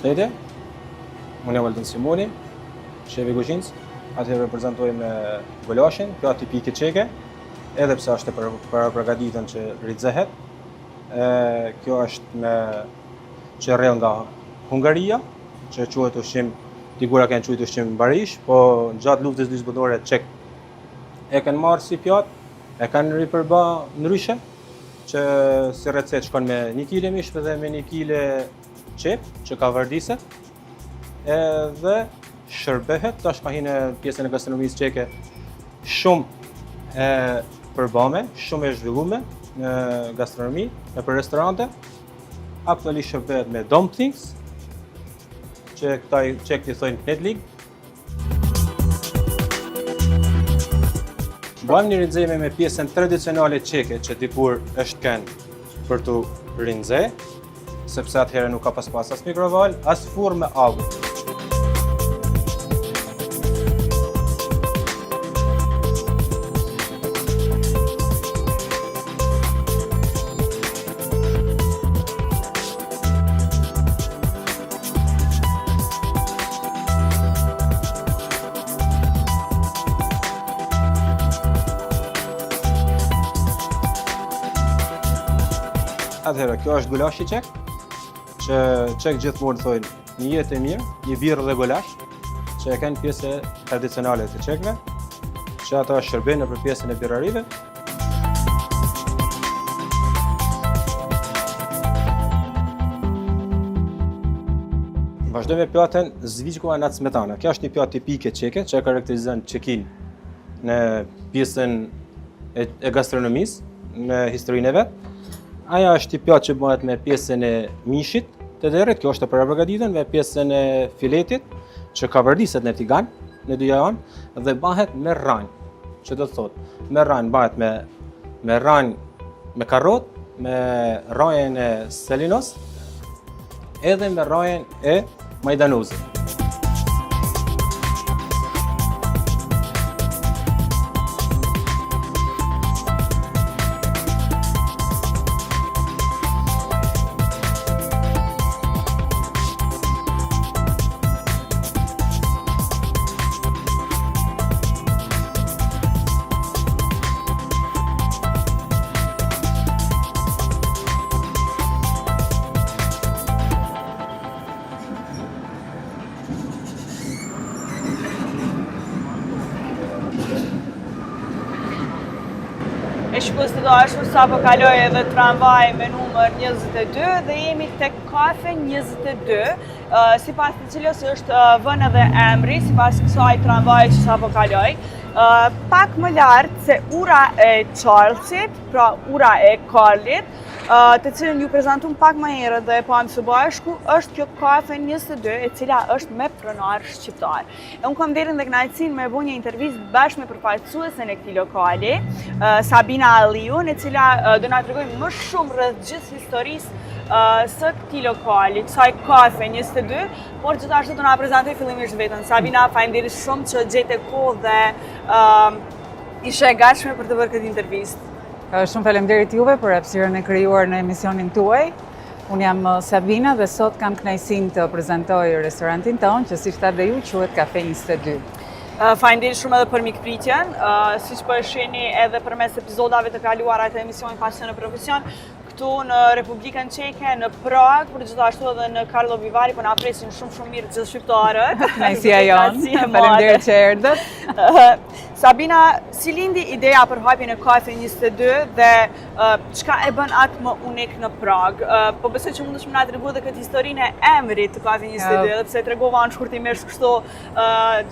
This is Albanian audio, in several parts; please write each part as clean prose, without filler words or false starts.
përshëndetje. Unë jam Valdin Simoni, shefi kuzhinës. Atëherë reprezentojmë gulashin, pjatë tipike çeke, edhe pse është para përgatitën që ridzehet. Kjo është që rrjedh nga Hungaria, që quhet ushqim, digura kanë quajtur ushqim barish, po gjatë luftës dytë botërore çek e kanë marrë si pjatë, e kanë ripërba ndryshe, që si recetë shkon me 1 kg mish dhe me 1 kg qep, që ka vardiset, edhe shërbehet, tash ka hyrë në pjesën e gastronomisë çeke shumë e përbame, shumë e zhvilluar në gastronomi, nëpër restorante. Aktualisht shërbehet me dumplings, që këta çek i thonë knedlik. Bëjmë një rinxeme me pjesën tradicionale çeke, që dikur është kënë për të rinxe, sepse atëherë nuk ka pas as mikrovalë, as furrë me avull. Atëherë, kjo është gulashi çek, që çek gjithmonë thonë një jetë e mirë, një birrë dhe gulash, që e kanë pjesë tradicionale të çekëve, që ata shërbejnë nëpër pjesën e birrarive. Vazhdojmë me pjatën zviçkova nat smetana. Kjo është një pjatë tipike çeke, që karakterizon çekin në pjesën e gastronomisë, në historinë e vet. Aja është një pjatë që bëhet me pjesën e mishit të derrit, kjo është e parapërgatitën, me pjesën e filetit, që ka vardiset në tigan, në dy anë, dhe bëhet me rranj, që do të thotë, me rranj bëhet me rranj me karrot, me rranjën e selinos, edhe me rranjën e majdanozit. E shikues të dashur, sapo kaloi edhe tramvaj me numër 22 dhe jemi tek kafe 22, sipas të cilës është vënë edhe emri, sipas kësaj tramvaji që sapo kaloi. Pak më lart se ura e Charlesit, pra ura e Karlit, të cilën ju prezantuam pak më herët dhe e pam së bashku, është kjo kafe 22, e cila është me pronar shqiptar. Unë kam derën dhe kënaqësinë me bëu një intervistë bashkë me përfaqësuesen e këtij lokali, Sabina Aliun, e cila do na tregojë më shumë rreth gjithë historisë së këtij lokali, kësaj kafe 22, por gjithashtu do na prezantoj fillimisht veten. Sabina, faleminderit shumë që gjete kohë dhe ishe e gatshme për të bërë këtë intervistë. Shumë faleminderit juve për hapësirën e krijuar në emisionin tuaj. Unë jam Sabina dhe sot kam kënaqësinë të prezantoj restorantin tonë, që siç thatë dhe ju, quhet Kafe 22. Faleminderit shumë edhe për mikpritjen, siç po e shihni edhe përmes episodave të kaluara të emisionit Pasion në Profesion, këtu në Republikën Çeke, në Prag, por gjithashtu edhe në Karlovy Vary, po na presin shumë mirë gjithë shqiptarët. Kënaqësia jonë. Faleminderit që erdhët. Sabina, si lindi ideja për hapjen e Kafe 22 dhe çka e bën atë më unik në Prag? Po besoj që mundesh më na tregoj edhe këtë historinë e emrit të Kafe 22, edhe pse tregova në shkurtimisht kështu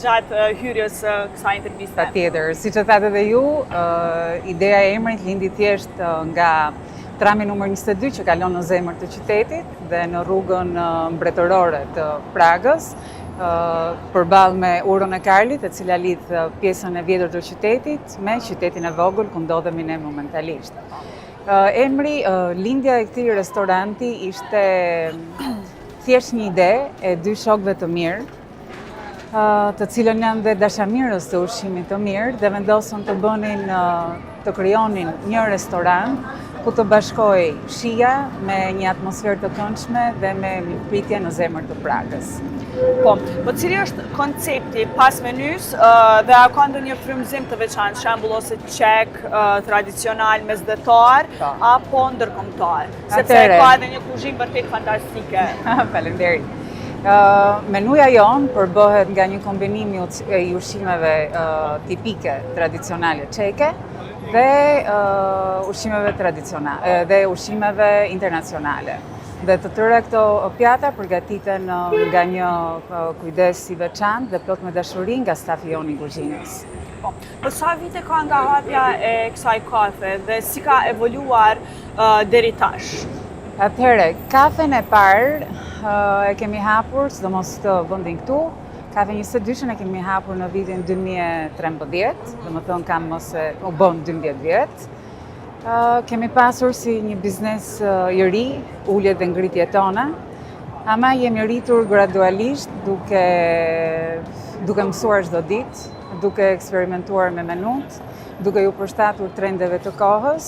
gjatë hyrjes kësaj interviste. Patjetër, siç e thatë edhe ju, ideja e emrit lindi thjesht nga trami numër 22 që kalon në zemër të qytetit dhe në rrugën mbretërore të Pragës, përballë me urën e Karlit, e cila lidh pjesën e vjetër të qytetit me qytetin e vogël ku ndodhemi ne momentalisht. Emri, lindja e këtij restoranti ishte thjesht një ide e dy shokëve të mirë, të cilën janë dhe dashamirës të ushqimit të mirë dhe vendosën të bënin, të krijonin një restorant ku të bashkoj shija me një atmosferë të këndshme dhe me mirëpritje në zemër të Pragës. Po cili është koncepti pas menys dhe a ka ndonjë frymëzim të veçantë, shembull ose qek tradicional mesdhetar apo ndërkombëtar? Sepse ka edhe një kuzhinë vërtet fantastike. Faleminderit. Menuja jonë përbëhet nga një kombinim i ushqimeve tipike tradicionale çeke dhe ushqimeve tradicionale dhe ushqimeve internacionale. Dhe të tëra këto pjata përgatiten nga një kujdes i veçantë dhe plot me dashuri nga stafi jonë i kuzhinës. Po sa vite ka nga hapja e kësaj kafe dhe si ka evoluar deri tash? Atëherë, kafen e parë e kemi hapur, sidomos të vendin këtu. Kafe 22 e kemi hapur në vitin 2013, domethënë kam ose u bën 12 vjet. Kemi pasur si një biznes i ri, ulje dhe ngritje tona, ama jemi rritur gradualisht duke mësuar çdo ditë, duke eksperimentuar me menut, duke ju përshtatur trendeve të kohës,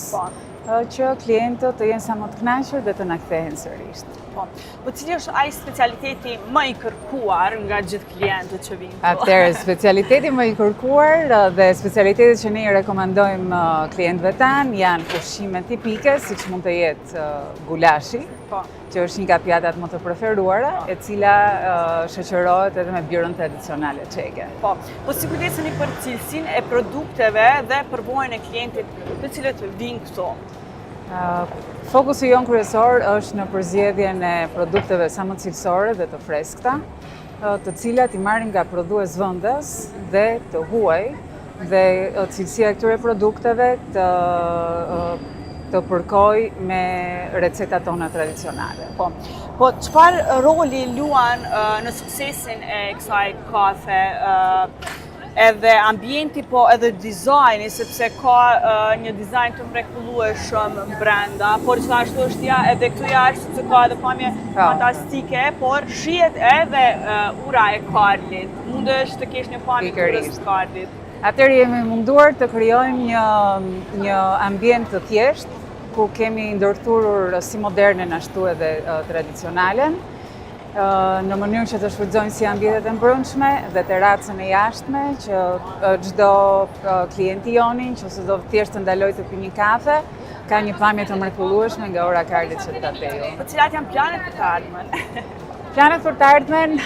që klientët të jenë sa më të kënaqur dhe të na kthehen sërish. Po cili është ai specialiteti më i kërkuar nga gjithë klientët që vinë? Atëherë, specialiteti më i kërkuar dhe specialitetet që ne i rekomandojmë klientëve tanë janë ushqime tipike, siç mund të jetë gulashi, që është një nga pjatat më të preferuara, e cila shoqërohet edhe me bjërën tradicionale çeke. Po si kujdeseni për cilësinë e produkteve dhe përvojën e klientit të cilët vinë këtu? Fokusi jonë kryesor është në përzgjedhjen e produkteve sa më cilësore dhe të freskëta, të cilat i marrin nga prodhues vendas dhe të huaj, dhe cilësia e këtyre produkteve të përkoj me recetat tona tradicionale. Po çfarë roli luan në suksesin e kësaj kafe? Edhe ambienti, po edhe dizajni, sepse ka një dizajn të mrekullueshëm brenda, por gjithashtu është edhe këtu jashtë, sepse ka edhe pamje fantastike, por shihet edhe ura e Karlit. Mundesh të kesh një pamje të urës Karlit. Atëherë jemi munduar të krijojmë një ambient të thjeshtë, ku kemi ndërthurur si modernen ashtu edhe tradicionalen, në mënyrë që të shfrytëzojnë si ambientet e mbrëmshme dhe terracën e jashtme, që çdo klienti jonin, nëse do thjesht të ndaloj të pi një kafe, ka një pamje të mrekullueshme nga ora Karlit që të atëjo. Po cilat janë planet për të ardhmen? Planet për të ardhmen,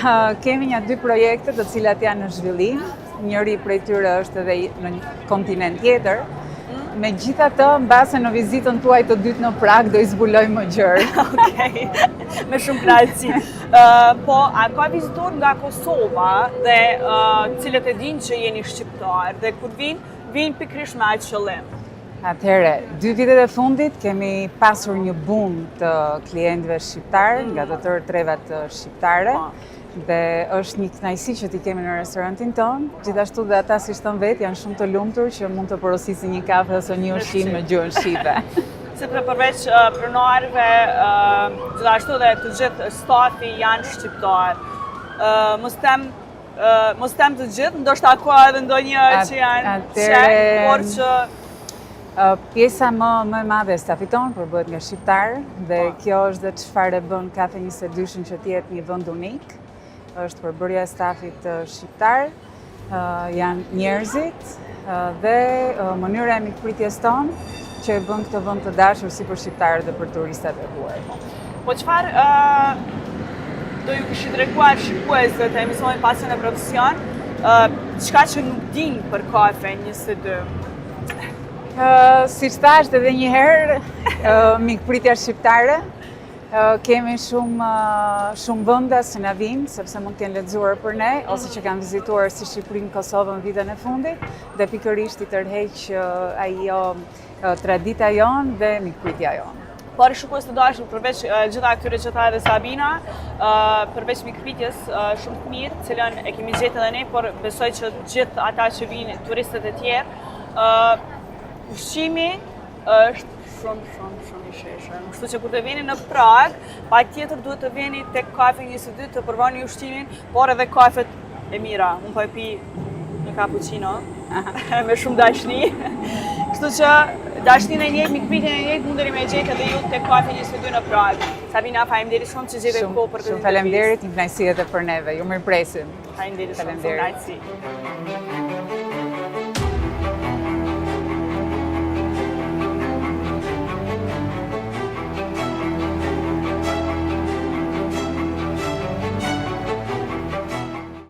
kemi një 2 projekte të cilat janë në zhvillim. Njëri prej tyre është edhe në një kontinent tjetër. Megjithatë, mbase në vizitën tuaj të dytë në Prag, do i zbuloj më gjërë. Okej, me shumë kënaqësi. Po, a ka vizitor nga Kosova dhe cilët e dinë që jeni shqiptar dhe kur vinë pikërisht me aq qëllim? Atëherë, 2 vitet e fundit kemi pasur një boom të klientëve shqiptarë nga të tërë trevat shqiptare. Dhe është një kënaqësi që t'i kemi në restorantin tonë, gjithashtu dhe ata si thënë vetë janë shumë të lumtur që mund të porosisin një kafe ose një ushqim me gjuhën shqipe. Sepse përveç pronarëve, gjithashtu dhe të gjithë stafi janë shqiptar. Mos them të gjithë, ndoshta ka edhe ndonjë që janë çek, por që pjesa më e madhe e stafit tonë përbohet nga shqiptarë dhe kjo është dhe çfarë bën Kafe 22 që të jetë një vend unik. Është përbërja e stafit shqiptar, janë njerëzit dhe mënyra e mikpritjes tonë që e bën këtë vend të dashur si për shqiptarët dhe për turistat e huaj. Po çfarë do ju kishit treguar shikuesve të emisionit Pasion e Profesion, diçka që nuk dinë për Kafe 22? Si thash edhe një herë, mikpritja shqiptare. Kemi shumë vende që na vinë, sepse mund të kenë lexuar për ne, ose që kanë vizituar si Shqipërinë, Kosovën vitën e fundit, dhe pikërisht i tërheq ajo tradita jonë dhe mikpritja jonë. Por shikues të dashur, përveç gjitha këtyre që tha edhe Sabina, përveç mikpritjes shumë të mirë, cilën e kemi gjetë edhe ne, por besoj që gjithë ata që vinë, turistët e tjerë, ushqimi është shumë i sheshëm. Kështu që kur të vini në Prag, patjetër duhet të vini tek Kafe 22 të provoni ushqimin, por edhe kafet e mira. Unë po e pi një cappuccino me shumë dashni. Kështu që dashnin e njëjtë, mikpritjen e njëjtë mundeni me gjetë edhe ju tek Kafe 22 në Prag. Sabina, faleminderit shumë që gjete kohë për këtë. Shumë faleminderit, një kënaqësi edhe për neve. Ju mirëpresim. Faleminderit shumë. Faleminderit. Kënaqësi.